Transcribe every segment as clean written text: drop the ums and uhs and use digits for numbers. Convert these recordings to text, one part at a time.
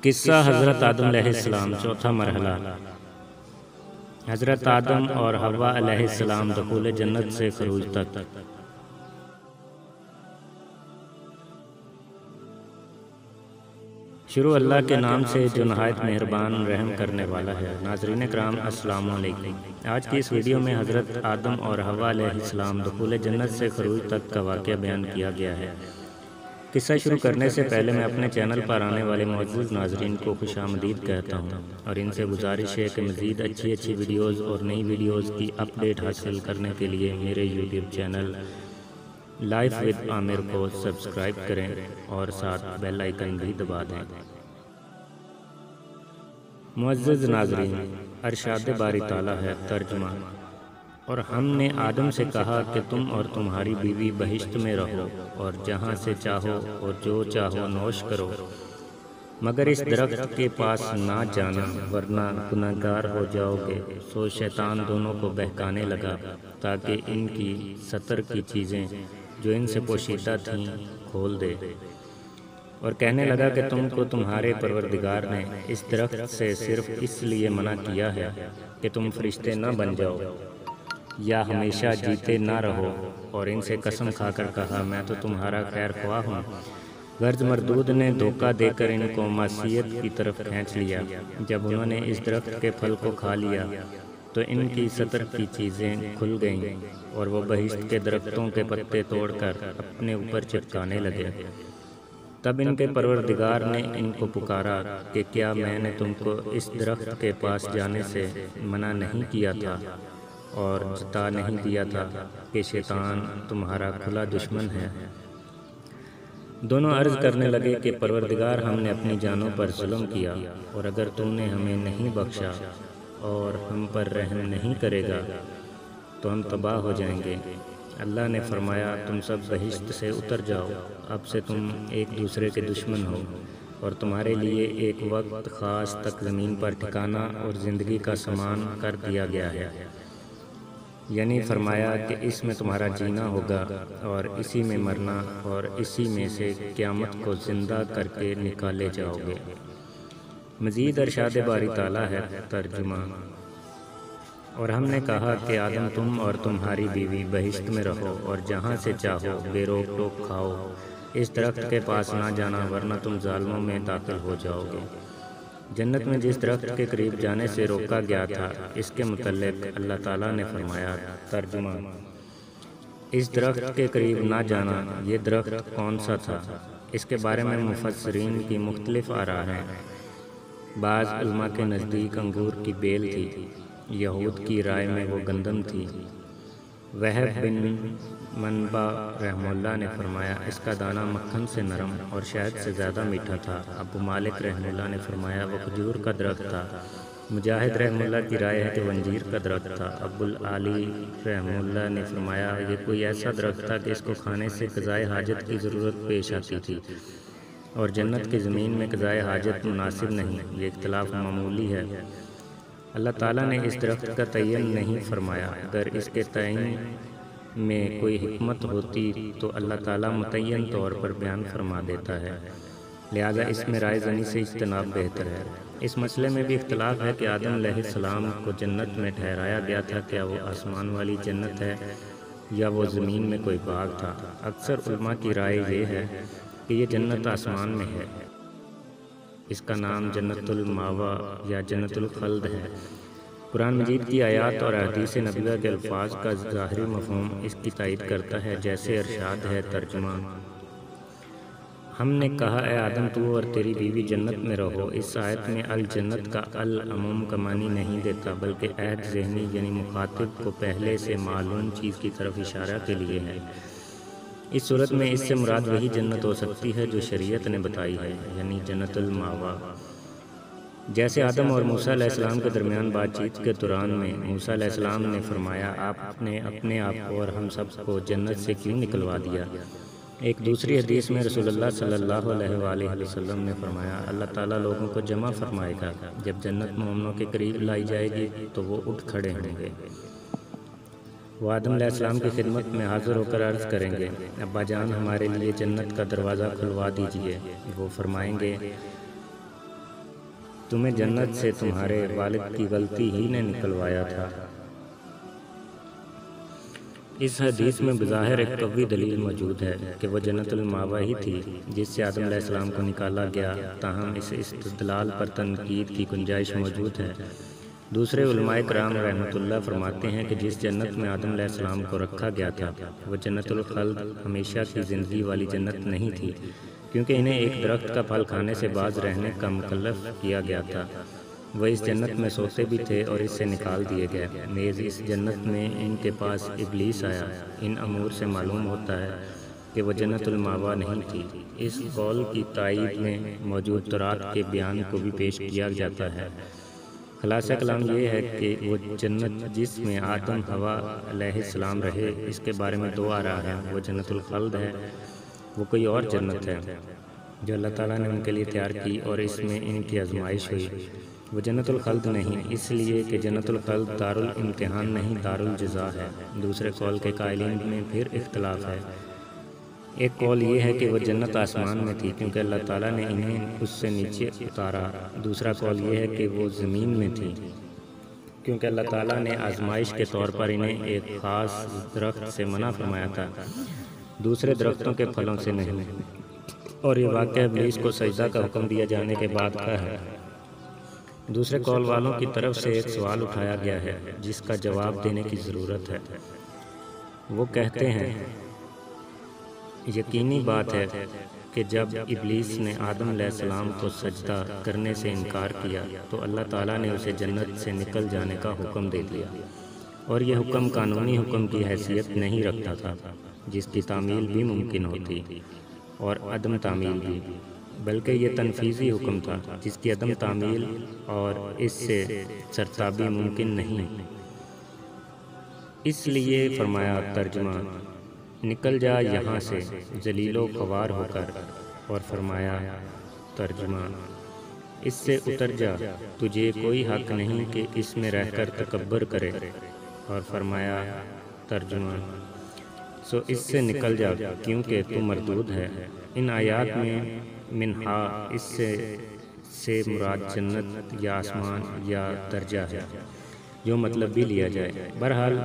قصہ حضرت آدم علیہ السلام، چوتھا مرحلہ۔ حضرت آدم اور حوا علیہ السلام دخول جنت سے خروج تک۔ شروع اللہ کے نام سے جو نہایت مہربان رحم کرنے والا ہے۔ ناظرین کرام السلام علیکم۔ آج کی اس ویڈیو میں حضرت آدم اور حوا علیہ السلام دخول جنت سے خروج تک کا واقعہ بیان کیا گیا ہے۔ قصہ شروع کرنے سے پہلے میں اپنے چینل پر آنے والے معزز ناظرین کو خوش آمدید کہتا ہوں اور ان سے گزارش ہے کہ مزید اچھی ویڈیوز اور نئی ویڈیوز کی اپڈیٹ حاصل کرنے کے لیے میرے یوٹیوب چینل لائف ود عامر کو سبسکرائب کریں اور ساتھ بیل آئیکن بھی دبا دیں۔ معزز ناظرین، ارشاد باری تعالیٰ ہے، ترجمہ: اور ہم نے آدم سے کہا کہ تم اور تمہاری بیوی بہشت میں رہو اور جہاں سے چاہو اور جو چاہو نوش کرو، مگر اس درخت کے پاس نہ جانا ورنہ گناہگار ہو جاؤ گے۔ سو شیطان دونوں کو بہکانے لگا تاکہ ان کی ستر کی چیزیں جو ان سے پوشیدہ تھیں کھول دے، اور کہنے لگا کہ تم کو تمہارے پروردگار نے اس درخت سے صرف اس لیے منع کیا ہے کہ تم فرشتے نہ بن جاؤ یا ہمیشہ جیتے نہ رہو، اور ان سے قسم کھا کر کہا میں تو تمہارا خیر خواہ ہوں۔ غرض مردود نے دھوکہ دے کر ان کو معصیت کی طرف کھینچ لیا۔ جب انہوں نے اس درخت کے پھل کو کھا لیا تو ان کی ستر کی چیزیں کھل گئیں اور وہ بہشت کے درختوں کے پتے توڑ کر اپنے اوپر چپکانے لگے۔ تب ان کے پروردگار نے ان کو پکارا کہ کیا میں نے تم کو اس درخت کے پاس جانے سے منع نہیں کیا تھا اور جتا نہیں دیا تھا کہ شیطان تمہارا کھلا دشمن ہے؟ دونوں عرض کرنے لگے کہ پروردگار، ہم نے اپنی جانوں پر ظلم کیا، اور اگر تم نے ہمیں نہیں بخشا اور ہم پر رحم نہیں کرے گا تو ہم تباہ ہو جائیں گے۔ اللہ نے فرمایا تم سب بہشت سے اتر جاؤ، اب سے تم ایک دوسرے کے دشمن ہو، اور تمہارے لیے ایک وقت خاص تک زمین پر ٹھکانہ اور زندگی کا سامان کر دیا گیا ہے، یعنی فرمایا کہ اس میں تمہارا جینا ہوگا اور اسی میں مرنا، اور اسی میں سے قیامت کو زندہ کر کے نکالے جاؤ گے۔ مزید ارشاد باری تعالیٰ ہے، ترجمہ: اور ہم نے کہا کہ آدم تم اور تمہاری بیوی بہشت میں رہو اور جہاں سے چاہو بے روک ٹوک کھاؤ، اس درخت کے پاس نہ جانا ورنہ تم ظالموں میں داخل ہو جاؤ گے۔ جنت میں جس درخت کے قریب جانے سے روکا گیا تھا، اس کے متعلق اللہ تعالیٰ نے فرمایا، ترجمہ: اس درخت کے قریب نہ جانا، یہ درخت کون سا تھا؟ اس کے بارے میں مفسرین کی مختلف آراء ہیں۔ بعض علماء کے نزدیک انگور کی بیل تھی، یہود کی رائے میں وہ گندم تھی۔ وہب بن منبع رحمہ اللہ نے فرمایا اس کا دانہ مکھن سے نرم اور شہد سے زیادہ میٹھا تھا۔ ابو مالک رحمہ اللہ نے فرمایا وہ کھجور کا درخت تھا۔ مجاہد رحمہ اللہ کی رائے ہے کہ وہ انجیر کا درخت تھا۔ ابو العالی رحمہ اللہ نے فرمایا یہ کوئی ایسا درخت تھا کہ اس کو کھانے سے قضائے حاجت کی ضرورت پیش آتی تھی، اور جنت کی زمین میں قضائے حاجت مناسب نہیں، یہ اختلاف معمولی ہے۔ اللہ تعالیٰ نے اس درخت کا تعین نہیں فرمایا، اگر اس کے تعین میں کوئی حکمت ہوتی تو اللہ تعالیٰ متعین طور پر بیان فرما دیتا ہے، لہذا اس میں رائے زنی سے اجتناب بہتر ہے۔ اس مسئلے میں بھی اختلاف ہے کہ آدم علیہ السلام کو جنت میں ٹھہرایا گیا تھا، کیا وہ آسمان والی جنت ہے یا وہ زمین میں کوئی باغ تھا؟ اکثر علماء کی رائے یہ ہے کہ یہ جنت آسمان میں ہے، اس کا نام جنت المأویٰ یا جنت الخلد ہے۔ قرآن مجید کی آیات اور احادیث نبویہ کے الفاظ کا ظاہری مفہوم اس کی تائید کرتا ہے، جیسے ارشاد ہے، ترجمہ: ہم نے کہا اے آدم تو اور تیری بیوی جنت میں رہو۔ اس آیت میں الجنت کا العموم کا معنی نہیں دیتا، بلکہ عہد ذہنی یعنی مخاطب کو پہلے سے معلوم چیز کی طرف اشارہ کے لیے ہے۔ اس صورت میں اس سے مراد وہی جنت ہو سکتی ہے جو شریعت نے بتائی ہے، یعنی جنت المأویٰ۔ جیسے آدم اور موسیٰ علیہ السلام کے درمیان بات چیت کے دوران میں موسیٰ علیہ السلام نے فرمایا آپ نے اپنے آپ کو اور ہم سب کو جنت سے کیوں نکلوا دیا؟ ایک دوسری حدیث میں رسول اللہ صلی اللہ علیہ وآلہ وسلم نے فرمایا اللہ تعالیٰ لوگوں کو جمع فرمائے گا، جب جنت مومنوں کے قریب لائی جائے گی تو وہ اٹھ کھڑے ہوں گے۔ وہ آدم علیہ السلام کی خدمت میں حاضر ہو کر عرض کریں گے ابا جان ہمارے لیے جنت کا دروازہ کھلوا دیجئے۔ وہ فرمائیں گے تمہیں جنت سے تمہارے والد کی غلطی ہی نے نکلوایا تھا۔ اس حدیث میں بظاہر ایک قوی دلیل موجود ہے کہ وہ جنت المأویٰ ہی تھی جس سے آدم علیہ السلام کو نکالا گیا، تاہم اس استدلال پر تنقید کی گنجائش موجود ہے۔ دوسرے علماء کرام رحمۃ اللہ فرماتے ہیں کہ جس جنت میں آدم علیہ السلام کو رکھا گیا تھا وہ جنت الخلد ہمیشہ کی زندگی والی جنت نہیں تھی، کیونکہ انہیں ایک درخت کا پھل کھانے سے باز رہنے کا مکلف کیا گیا تھا۔ وہ اس جنت میں سوتے بھی تھے اور اس سے نکال دیے گئے۔ نیز اس جنت میں ان کے پاس ابلیس آیا۔ ان امور سے معلوم ہوتا ہے کہ وہ جنت المأویٰ نہیں تھی۔ اس قول کی تائید میں موجود تورات کے بیان کو بھی پیش کیا جاتا ہے۔ خلاصہ کلام یہ ہے کہ وہ جنت جس میں آدم حوا علیہ السلام رہے، اس کے بارے میں دو آراء ہیں۔ وہ جنت الخلد ہے، وہ کوئی اور جنت ہے جو اللہ تعالیٰ نے ان کے لیے تیار کی اور اس میں ان کی آزمائش ہوئی۔ وہ جنت الخلد نہیں، اس لیے کہ جنت الخلد دارالامتحان نہیں، دارالجزا ہے۔ دوسرے قول کے قائلین میں پھر اختلاف ہے۔ ایک قول یہ ہے کہ وہ جنت آسمان میں تھی کیونکہ اللہ تعالیٰ نے انہیں اس سے نیچے اتارا۔ دوسرا قول یہ ہے کہ وہ زمین میں تھی کیونکہ اللہ تعالیٰ نے آزمائش کے طور پر انہیں ایک خاص درخت سے منع فرمایا تھا، دوسرے درختوں کے پھلوں سے نہیں۔ اور یہ واقعہ ابلیس کو سجدہ کا حکم دیا جانے کے بعد کا ہے۔ دوسرے قول والوں کی طرف سے ایک سوال اٹھایا گیا ہے جس کا جواب دینے کی ضرورت ہے۔ وہ کہتے ہیں یقینی بات ہے کہ جب ابلیس نے آدم علیہ السلام کو سجدہ کرنے سے انکار کیا تو اللہ تعالیٰ نے اسے جنت سے نکل جانے کا حکم دے دیا، اور یہ حکم قانونی حکم کی حیثیت نہیں رکھتا تھا جس کی تعمیل بھی ممکن ہوتی اور عدم تعمیل بھی، بلکہ یہ تنفیذی حکم تھا جس کی عدم تعمیل اور اس سے سرتابی ممکن نہیں۔ اس لیے فرمایا ترجمہ نکل جا یہاں سے ذلیل و خوار ہو کر، اور فرمایا ترجمہ اس سے اتر جا، تجھے کوئی حق نہیں کہ اس میں رہ کر تکبر کرے، اور فرمایا ترجمہ سو اس سے نکل جا کیونکہ تو مردود ہے۔ ان آیات میں منہا اس سے مراد جنت یا آسمان یا درجہ ہے، جو مطلب بھی لیا جائے۔ بہرحال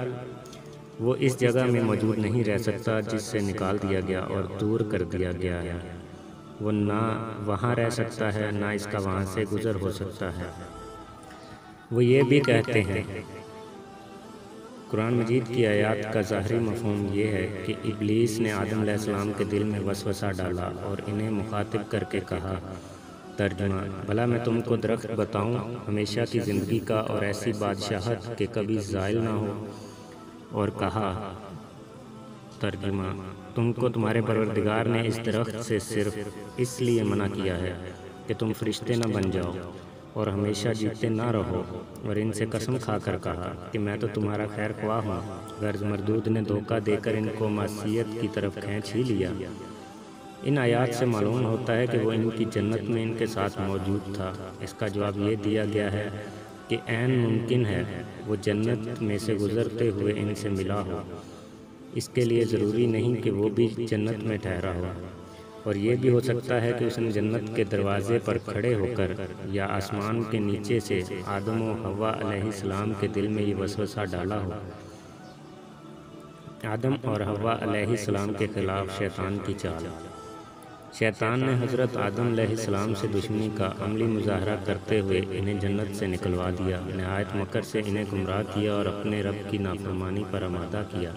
وہ اس جگہ میں موجود نہیں رہ سکتا جس سے نکال دیا گیا اور دور کر دیا گیا ہے۔ وہ نہ وہاں رہ سکتا ہے نہ اس کا وہاں سے گزر ہو سکتا ہے۔ وہ یہ بھی کہتے ہیں قرآن مجید کی آیات کا ظاہری مفہوم یہ ہے کہ ابلیس نے آدم علیہ السلام کے دل میں وسوسہ ڈالا اور انہیں مخاطب کر کے کہا ترجمہ بھلا میں تم کو درخت بتاؤں ہمیشہ کی زندگی کا اور ایسی بادشاہت کہ کبھی زائل نہ ہو، اور کہا ترجمہ تم کو تمہارے پروردگار نے اس درخت سے صرف اس لیے منع کیا ہے کہ تم فرشتے نہ بن جاؤ اور ہمیشہ جیتے نہ رہو، اور ان سے قسم کھا کر کہا کہ میں تو تمہارا خیر خواہ ہوں۔ غرض مردود نے دھوکہ دے کر ان کو معصیت کی طرف کھینچ ہی لیا۔ ان آیات سے معلوم ہوتا ہے کہ وہ ان کی جنت میں ان کے ساتھ موجود تھا۔ اس کا جواب یہ دیا گیا ہے کہ عین ممکن ہے وہ جنت میں سے گزرتے ہوئے ان سے ملا ہو، اس کے لیے ضروری نہیں کہ وہ بھی جنت میں ٹھہرا ہو، اور یہ بھی ہو سکتا ہے کہ اس نے جنت کے دروازے پر کھڑے ہو کر یا آسمان کے نیچے سے آدم و حوا علیہ السلام کے دل میں یہ وسوسہ ڈالا ہو۔ آدم اور حوا علیہ السلام کے خلاف شیطان کی چال۔ شیطان نے حضرت آدم علیہ السلام سے دشمنی کا عملی مظاہرہ کرتے ہوئے انہیں جنت سے نکلوا دیا، نہایت مکر سے انہیں گمراہ کیا اور اپنے رب کی نافرمانی پر آمادہ کیا،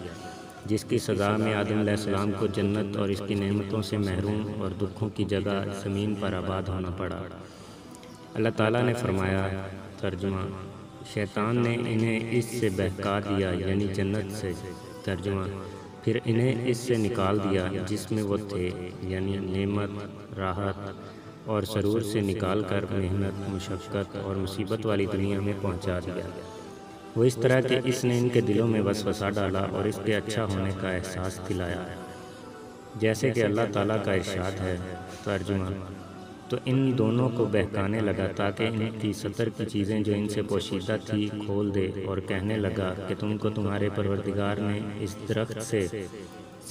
جس کی سزا میں آدم علیہ السلام کو جنت اور اس کی نعمتوں سے محروم اور دکھوں کی جگہ زمین پر آباد ہونا پڑا۔ اللہ تعالیٰ نے فرمایا ترجمہ شیطان نے انہیں اس سے بہکا دیا یعنی جنت سے، ترجمہ پھر انہیں اس سے نکال دیا جس میں وہ تھے یعنی نعمت، راحت اور سرور سے نکال کر محنت، مشقت اور مصیبت والی دنیا میں پہنچا دیا۔ وہ اس طرح کہ اس نے ان کے دلوں میں وسوسہ ڈالا اور اس کے اچھا ہونے کا احساس دلایا، جیسے کہ اللہ تعالیٰ کا ارشاد ہے ترجمہ تو ان دونوں کو بہکانے لگا تاکہ ان کی سطر کی چیزیں جو ان سے پوشیدہ تھی کھول دے، اور کہنے لگا کہ تم کو تمہارے پروردگار نے اس درخت سے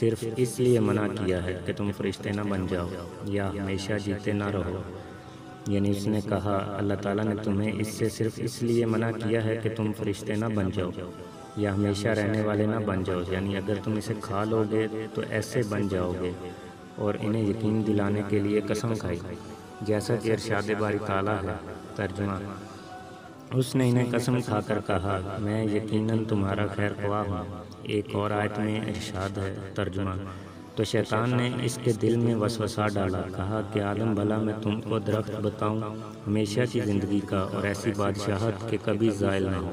صرف اس لیے منع کیا ہے کہ تم فرشتے نہ بن جاؤ یا ہمیشہ جیتے نہ رہو۔ یعنی اس نے کہا اللہ تعالیٰ نے تمہیں اس سے صرف اس لیے منع کیا ہے کہ تم فرشتے نہ بن جاؤ یا ہمیشہ رہنے والے نہ بن جاؤ، یعنی اگر تم اسے کھا لو گے تو ایسے بن جاؤ گے، اور انہیں یقین دلانے کے لیے قسم کھائی، جیسا کہ ارشاد باری تعالیٰ ہے۔ ترجمہ: اس نے انہیں قسم کھا کر کہا میں یقیناً تمہارا خیر خواہ ہوں۔ ایک اور آیت میں ارشاد ہے۔ ترجمہ: تو شیطان نے اس کے دل میں وسوسہ ڈالا، کہا کہ آدم بھلا میں تم کو درخت بتاؤں ہمیشہ کی زندگی کا اور ایسی بادشاہت کہ کبھی زائل نہ ہو۔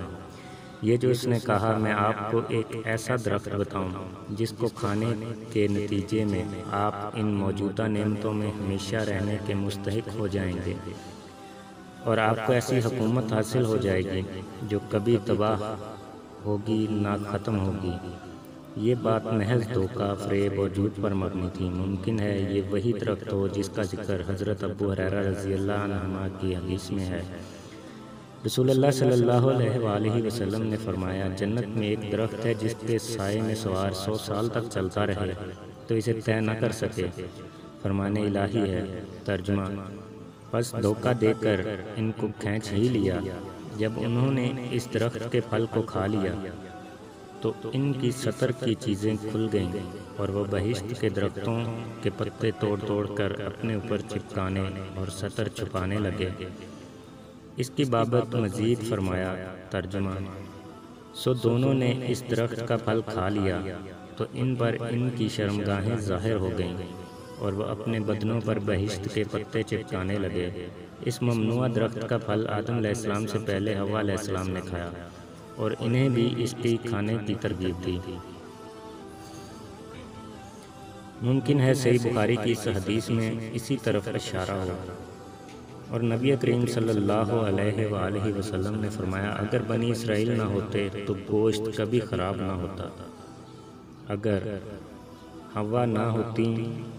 یہ جو اس نے کہا میں آپ کو ایک ایسا درخت بتاؤں جس کو کھانے کے نتیجے میں آپ ان موجودہ نعمتوں میں ہمیشہ رہنے کے مستحق ہو جائیں گے، اور آپ کو ایسی حکومت حاصل ہو جائے گی جو کبھی تباہ ہوگی نہ ختم ہوگی۔ یہ بات محض دھوکہ، فریب اور جھوٹ پر مبنی تھی۔ ممکن ہے یہ وہی درخت ہو جس کا ذکر حضرت ابو ہریرہ رضی اللہ عنہ کی حدیث میں ہے۔ رسول اللہ صلی اللہ علیہ وآلہ وسلم نے فرمایا جنت میں ایک درخت ہے جس کے سائے میں سوار 100 سال تک چلتا رہے تو اسے طے نہ کر سکے، فرمان الہی ہے۔ ترجمہ: پس دھوکہ دے کر ان کو کھینچ ہی لیا۔ جب انہوں نے اس درخت کے پھل کو کھا لیا تو ان کی سطر کی چیزیں کھل گئیں اور وہ بہشت کے درختوں کے پتے توڑ توڑ کر اپنے اوپر چپکانے اور سطر چھپانے لگے۔ اس کی بابت مزید فرمایا۔ ترجمہ: سو دونوں نے اس درخت کا پھل کھا لیا تو ان پر ان کی شرمگاہیں ظاہر ہو گئیں اور وہ اپنے بدنوں پر بہشت کے پتے چپکانے لگے۔ اس ممنوع درخت کا پھل آدم علیہ السلام سے پہلے حوا علیہ السلام نے کھایا اور انہیں بھی اس کی کھانے کی ترغیب دی۔ ممکن ہے صحیح بخاری کی اس حدیث میں اسی طرف اشارہ ہو، اور نبی کریم صلی اللہ علیہ وآلہ وسلم نے فرمایا اگر بنی اسرائیل نہ ہوتے تو گوشت کبھی خراب نہ ہوتا، اگر حوا نہ ہوتی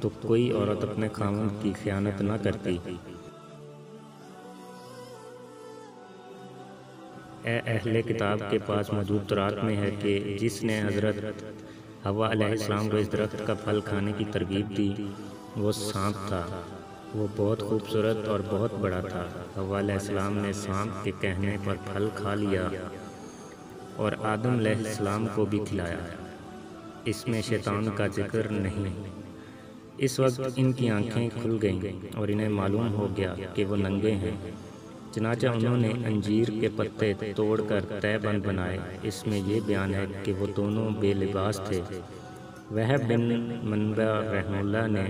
تو کوئی عورت اپنے خاوند کی خیانت نہ کرتی۔ اے اہل کتاب کے پاس موجود تورات میں ہے کہ جس نے حضرت حوا علیہ السلام کو اس درخت کا پھل کھانے کی ترغیب دی وہ سانپ تھا۔ وہ بہت خوبصورت اور بہت بڑا تھا۔ حوا علیہ السلام نے سانپ کے کہنے پر پھل کھا لیا اور آدم علیہ السلام کو بھی کھلایا۔ اس میں شیطان کا ذکر نہیں۔ اس وقت ان کی آنکھیں کھل گئیں اور انہیں معلوم ہو گیا کہ وہ ننگے ہیں، چنانچہ انہوں نے انجیر کے پتے توڑ کر تہہ بند بنائے۔ اس میں یہ بیان ہے کہ وہ دونوں بے لباس تھے۔ وہب بن منبع رحمہ اللہ نے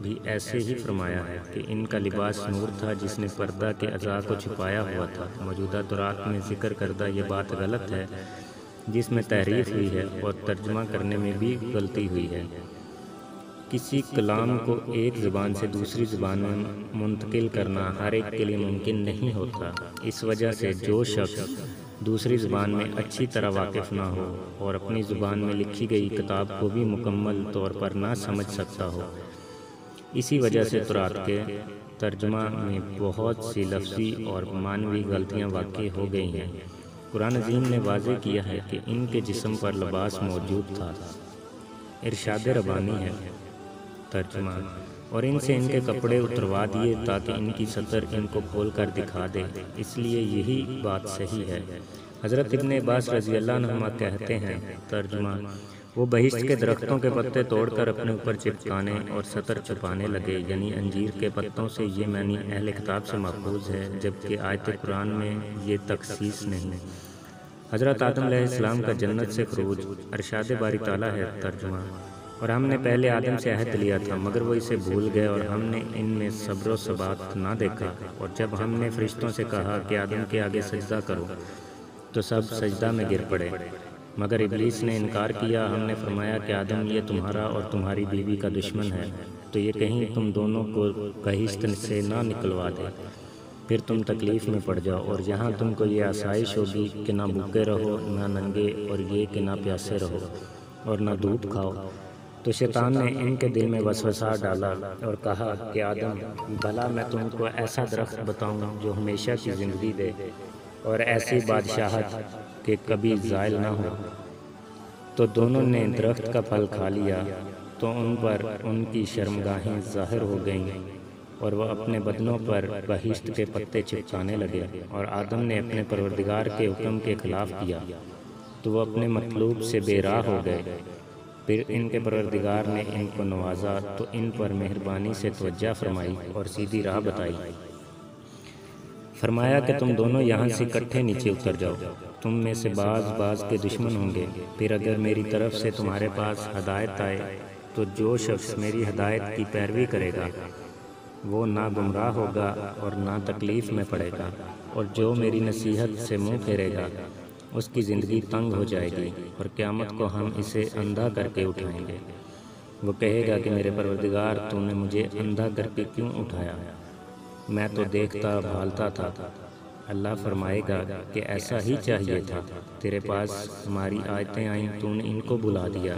بھی ایسے ہی فرمایا ہے کہ ان کا لباس نور تھا جس نے پردہ کے اعضاء کو چھپایا ہوا تھا۔ موجودہ تورات میں ذکر کردہ یہ بات غلط ہے جس میں تحریف ہوئی ہے اور ترجمہ کرنے میں بھی غلطی ہوئی ہے۔ کسی کلام کو ایک زبان سے دوسری زبان میں منتقل کرنا ہر ایک کے لیے ممکن نہیں ہوتا۔ اس وجہ سے جو شخص دوسری زبان میں اچھی طرح واقف نہ ہو اور اپنی زبان میں لکھی گئی کتاب کو بھی مکمل طور پر نہ سمجھ سکتا ہو، اسی وجہ سے تورات کے ترجمہ میں بہت سی لفظی اور معنوی غلطیاں واقع ہو گئی ہیں۔ قرآن عظیم نے واضح کیا ہے کہ ان کے جسم پر لباس موجود تھا۔ ارشاد ربانی ہے۔ ترجمہ: اور ان سے ان کے کپڑے اتروا دیے تاکہ ان کی سطر ان کو کھول کر دکھا دے، اس لیے یہی بات صحیح ہے۔ حضرت ابن عباس رضی اللہ عنہما کہتے ہیں۔ ترجمہ: وہ بہشت کے درختوں کے پتے توڑ کر اپنے اوپر چپکانے اور سطر چھپانے لگے، یعنی انجیر کے پتوں سے۔ یہ معنی اہل کتاب سے ماخوذ ہے جبکہ آیت قرآن میں یہ تخصیص نہیں۔ حضرت آدم علیہ السلام کا جنت سے خروج۔ ارشاد باری تعالیٰ ہے۔ ترجمہ: اور ہم نے پہلے آدم سے عہد لیا تھا مگر وہ اسے بھول گئے اور ہم نے ان میں صبر و ثبات نہ دیکھا، اور جب ہم نے فرشتوں سے کہا کہ آدم کے آگے سجدہ کرو تو سب سجدہ میں گر پڑے مگر ابلیس نے انکار کیا۔ ہم نے فرمایا کہ آدم یہ تمہارا اور تمہاری بیوی کا دشمن ہے تو یہ کہیں تم دونوں کو بہشت سے نہ نکلوا دے، پھر تم تکلیف میں پڑ جاؤ، اور یہاں تم کو یہ آسائش ہوگی کہ نہ بھوکے رہو نہ ننگے، اور یہ کہ نہ پیاسے رہو اور نہ دودھ کھاؤ۔ تو شیطان نے ان کے دل میں وسوسہ ڈالا اور کہا کہ آدم بھلا میں تم کو ایسا درخت بتاؤں جو ہمیشہ کی زندگی دے اور ایسی بادشاہت کہ کبھی زائل نہ ہو۔ تو دونوں نے درخت کا پھل کھا لیا تو ان پر ان کی شرمگاہیں ظاہر ہو گئیں اور وہ اپنے بدنوں پر بہشت کے پتے چپکانے لگے، اور آدم نے اپنے پروردگار کے حکم کے خلاف کیا تو وہ اپنے مطلوب سے بے راہ ہو گئے۔ پھر ان کے پروردگار نے ان کو نوازا تو ان پر مہربانی سے توجہ فرمائی اور سیدھی راہ بتائی۔ فرمایا کہ تم دونوں یہاں سے اکٹھے نیچے اتر جاؤ، تم میں سے بعض کے دشمن ہوں گے۔ پھر اگر میری طرف سے تمہارے پاس ہدایت آئے تو جو شخص میری ہدایت کی پیروی کرے گا وہ نہ گمراہ ہوگا اور نہ تکلیف میں پڑے گا، اور جو میری نصیحت سے منہ پھیرے گا اس کی زندگی تنگ ہو جائے گی، اور قیامت کو ہم اسے اندھا کر کے اٹھائیں گے۔ وہ کہے گا کہ میرے پروردگار تو نے مجھے اندھا کر کے کیوں اٹھایا؟ میں تو دیکھتا بھالتا تھا۔ اللہ فرمائے گا کہ ایسا ہی چاہیے تھا، تیرے پاس ہماری آیتیں آئیں تو نے ان کو بھلا دیا،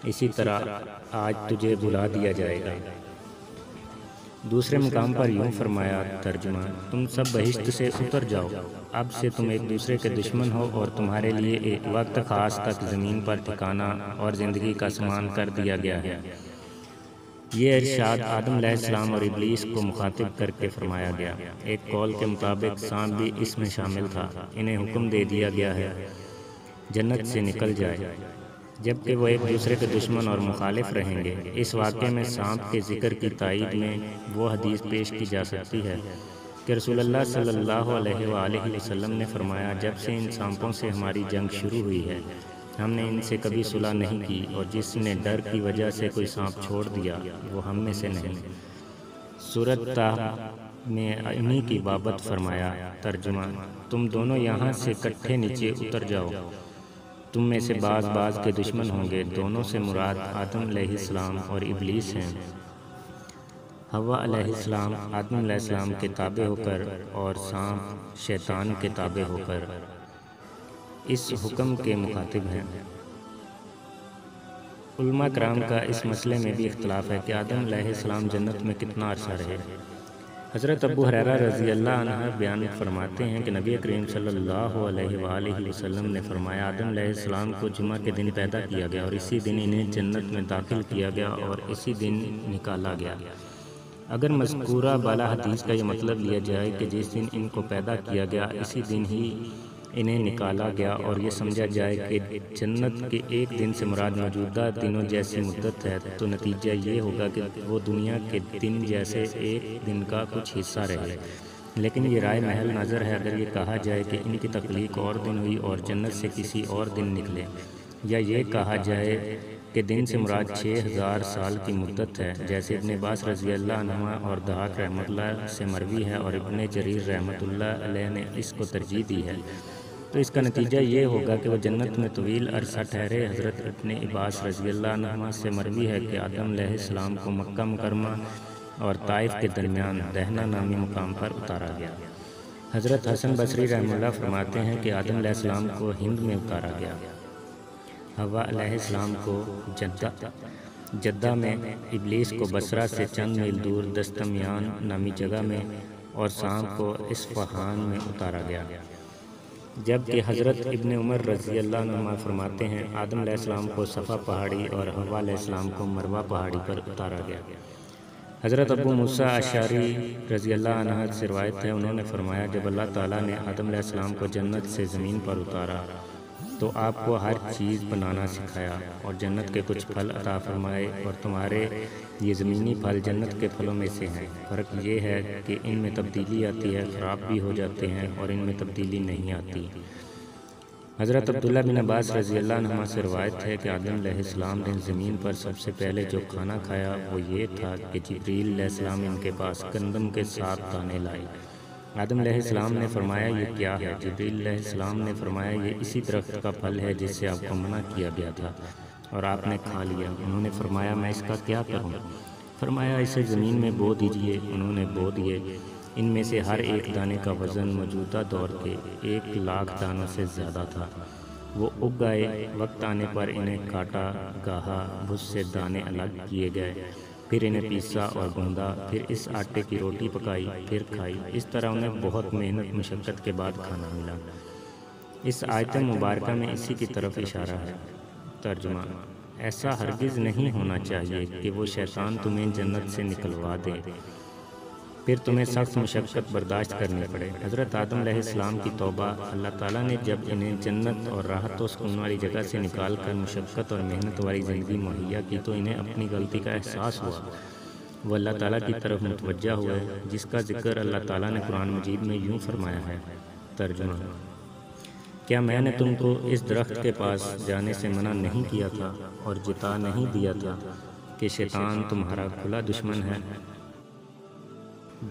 اسی طرح آج تجھے بھلا دیا جائے گا۔ دوسرے مقام پر یوں فرمایا، ترجمہ: تم سب بہشت سے اتر جاؤ، اب سے تم ایک دوسرے کے دشمن ہو، اور تمہارے لیے ایک وقت خاص تک زمین پر ٹھکانہ اور زندگی کا سامان کر دیا گیا ہے۔ یہ ارشاد آدم علیہ السلام اور ابلیس کو مخاطب کر کے فرمایا گیا۔ ایک قول کے مطابق سانپ بھی اس میں شامل تھا۔ انہیں حکم دے دیا گیا ہے جنت سے نکل جائے، جبکہ وہ ایک دوسرے کے دشمن اور مخالف رہیں گے۔ اس واقعے میں سانپ کے ذکر کی تائید میں وہ حدیث پیش کی جا سکتی ہے کہ رسول اللہ صلی اللہ علیہ وآلہ وسلم نے فرمایا، جب سے ان سانپوں سے ہماری جنگ شروع ہوئی ہے ہم نے ان سے کبھی صلح نہیں کی، اور جس نے ڈر کی وجہ سے کوئی سانپ چھوڑ دیا وہ ہم میں سے نہیں۔ سورۃ طٰ میں انہی کی بابت فرمایا، ترجمہ: تم دونوں یہاں سے اکٹھے نیچے اتر جاؤ، تم میں سے بعض کے دشمن ہوں گے۔ دونوں سے مراد آدم علیہ السلام اور ابلیس ہیں۔ حوا علیہ السلام آدم علیہ السلام کے تابع ہو کر اور سانپ شیطان کے تابع ہو کر اس حکم کے مخاطب ہیں۔ علماء کرام کا اس مسئلے میں بھی اختلاف ہے کہ آدم علیہ السلام جنت میں کتنا عرصہ رہے۔ حضرت ابو ہریرہ رضی اللہ عنہ بیان فرماتے ہیں کہ نبی کریم صلی اللہ علیہ وآلہ وسلم نے فرمایا، آدم علیہ السلام کو جمعہ کے دن پیدا کیا گیا، اور اسی دن انہیں جنت میں داخل کیا گیا اور اسی دن نکالا گیا۔ اگر مذکورہ بالا حدیث کا یہ مطلب لیا جائے کہ جس دن ان کو پیدا کیا گیا اسی دن ہی انہیں نکالا گیا، اور یہ سمجھا جائے کہ جنت کے ایک دن سے مراد موجودہ دنوں جیسی مدت ہے، تو نتیجہ یہ ہوگا کہ وہ دنیا کے دن جیسے ایک دن کا کچھ حصہ رہے۔ لیکن یہ رائے محل نظر ہے اگر یہ کہا جائے کہ ان کی تخلیق اور دن ہوئی اور جنت سے کسی اور دن نکلے، یا یہ کہا جائے کہ دن سے مراد 6000 سال کی مدت ہے، جیسے ابن عباس رضی اللہ عنہ اور ضحاک رحمۃ اللہ سے مروی ہے، اور ابن جریر رحمۃ اللہ علیہ نے اس کو ترجیح دی ہے، تو اس کا نتیجہ یہ ہوگا کہ وہ جنت میں طویل عرصہ ٹھہرے۔ حضرت ابن عباس رضی اللہ عنہ سے مروی ہے کہ آدم علیہ السلام کو مکہ مکرمہ اور طائف کے درمیان دہنہ نامی مقام پر اتارا گیا۔ حضرت حسن بصری رحمہ اللہ فرماتے ہیں کہ آدم علیہ السلام کو ہند میں اتارا گیا، حوا علیہ السلام کو جدہ میں، ابلیس کو بصرہ سے چند میل دور دستمیان نامی جگہ میں، اور سانپ کو اصفہان میں اتارا گیا۔ جبکہ حضرت ابن عمر رضی اللہ عنہ فرماتے ہیں، آدم علیہ السلام کو صفا پہاڑی اور حوا علیہ السلام کو مروہ پہاڑی پر اتارا گیا۔ حضرت ابو موسیٰ اشعری رضی اللہ عنہ سے روایت ہے، انہوں نے فرمایا، جب اللہ تعالیٰ نے آدم علیہ السلام کو جنت سے زمین پر اتارا تو آپ کو ہر چیز بنانا سکھایا اور جنت کے کچھ پھل عطا فرمائے، اور تمہارے یہ زمینی پھل جنت کے پھلوں میں سے ہیں۔ فرق یہ ہے کہ ان میں تبدیلی آتی ہے، خراب بھی ہو جاتے ہیں، اور ان میں تبدیلی نہیں آتی۔ حضرت عبداللہ بن عباس رضی اللہ عنہ سے روایت ہے کہ آدم علیہ السلام نے زمین پر سب سے پہلے جو کھانا کھایا وہ یہ تھا کہ جبریل علیہ السلام ان کے پاس گندم کے 7 دانے لائے۔ آدم علیہ السلام نے فرمایا، یہ کیا ہے؟ جبریل علیہ السلام نے فرمایا، یہ اسی درخت کا پھل ہے جس سے آپ کو منع کیا گیا تھا اور آپ نے کھا لیا۔ انہوں نے فرمایا، میں اس کا کیا کروں؟ فرمایا، اسے زمین میں بو دیجئے۔ انہوں نے بو دیے۔ ان میں سے ہر ایک دانے کا وزن موجودہ دور کے 1,00,000 دانوں سے زیادہ تھا۔ وہ اگ گئے، وقت آنے پر انہیں کاٹا، گاہا، بھس سے دانے الگ کیے گئے، پھر انہیں پیسا اور گوندا، پھر اس آٹے کی روٹی پکائی، پھر کھائی۔ اس طرح انہیں بہت محنت مشقت کے بعد کھانا ملا۔ اس آیت مبارکہ میں اسی کی طرف اشارہ ہے۔ ترجمہ: ایسا ہرگز نہیں ہونا چاہیے کہ وہ شیطان تمہیں جنت سے نکلوا دے۔ پھر تمہیں سخت مشقت برداشت کرنی پڑے۔ حضرت آدم علیہ السلام کی توبہ۔ اللہ تعالیٰ نے جب انہیں جنت اور راحت و سکون والی جگہ سے نکال کر مشقت اور محنت والی زندگی مہیا کی تو انہیں اپنی غلطی کا احساس ہوا۔ وہ اللہ تعالیٰ کی طرف متوجہ ہوئے، جس کا ذکر اللہ تعالیٰ نے قرآن مجید میں یوں فرمایا ہے۔ ترجمہ: کیا میں نے تم کو اس درخت کے پاس جانے سے منع نہیں کیا تھا اور جتا نہیں دیا تھا کہ شیطان تمہارا کھلا دشمن ہے؟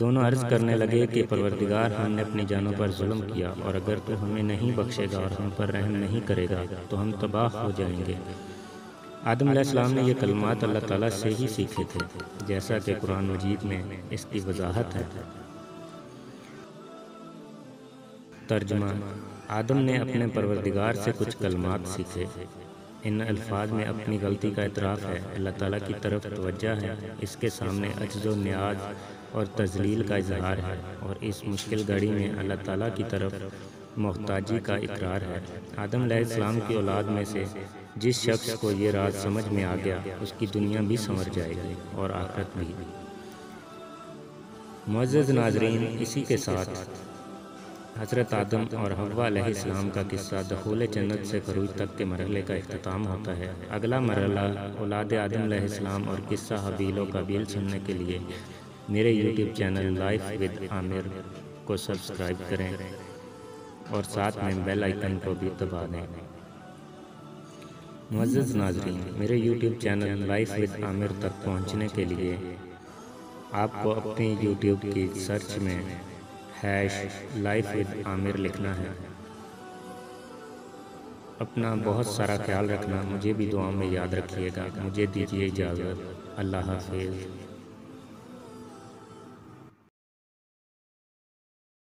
دونوں عرض کرنے لگے کہ پروردگار، ہم نے اپنی جانوں پر ظلم کیا، اور اگر تو ہمیں نہیں بخشے گا اور ہم پر رحم نہیں کرے گا تو ہم تباہ ہو جائیں گے۔ آدم علیہ السلام نے یہ کلمات اللہ تعالیٰ سے ہی سیکھے تھے، جیسا کہ قرآن مجید میں اس کی وضاحت ہے۔ ترجمہ: آدم نے اپنے پروردگار سے کچھ کلمات سیکھے۔ ان الفاظ میں اپنی غلطی کا اعتراف ہے، اللہ تعالیٰ کی طرف توجہ ہے، اس کے سامنے عجز و نیاز اور تذلیل کا اظہار ہے، اور اس مشکل گھڑی میں اللہ تعالیٰ کی طرف محتاجی کا اقرار ہے۔ آدم علیہ السلام کی اولاد میں سے جس شخص کو یہ راز سمجھ میں آ گیا، اس کی دنیا بھی سنور جائے گی اور آخرت بھی۔ معزز ناظرین، اسی کے ساتھ حضرت آدم اور حوا علیہ السلام کا قصہ دخول جنت سے خروج تک کے مرحلے کا اختتام ہوتا ہے۔ اگلا مرحلہ اولاد آدم علیہ السلام اور قصہ حابیل و قابیل سننے کے لیے میرے یوٹیوب چینل لائف ود عامر کو سبسکرائب کریں اور ساتھ میں بیل آئیکن کو بھی دبا دیں۔ معزز ناظرین، میرے یوٹیوب چینل لائف ود عامر تک پہنچنے کے لیے آپ کو اپنی یوٹیوب کی سرچ میں #لائف ود عامر لکھنا ہے۔ اپنا بہت سارا خیال رکھنا، مجھے بھی دعاؤں میں یاد رکھیے گا۔ مجھے دیجیے اجازت۔ اللہ حافظ۔